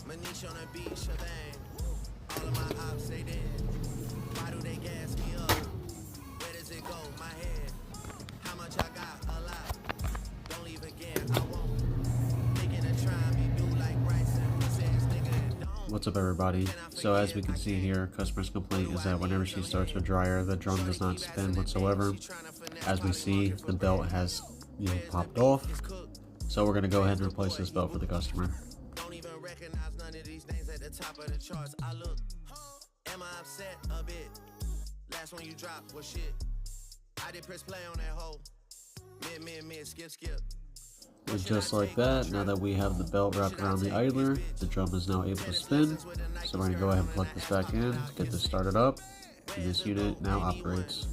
Manish on a beat, shebang. All of my ops say then. Why do they gas me up? Where does it go? My head. How much I got? A lot. Don't leave again. I won't. Thinking of trying me do like Bryson. He says nigga don't. What's up, everybody? So as we can see here, customer's complaint is that whenever she starts her dryer, the drum does not spin whatsoever. As we see, the belt has popped off. So we're gonna go ahead and replace this belt for the customer. Don't even recognize none of these names at the top of the charts. I look. Am I upset a bit? Last one you dropped was shit. I did press play on that hoe. Mid, skip. And just like that, now that we have the belt wrapped around the idler, the drum is now able to spin. So we're gonna go ahead and plug this back in, get this started up, and this unit now operates.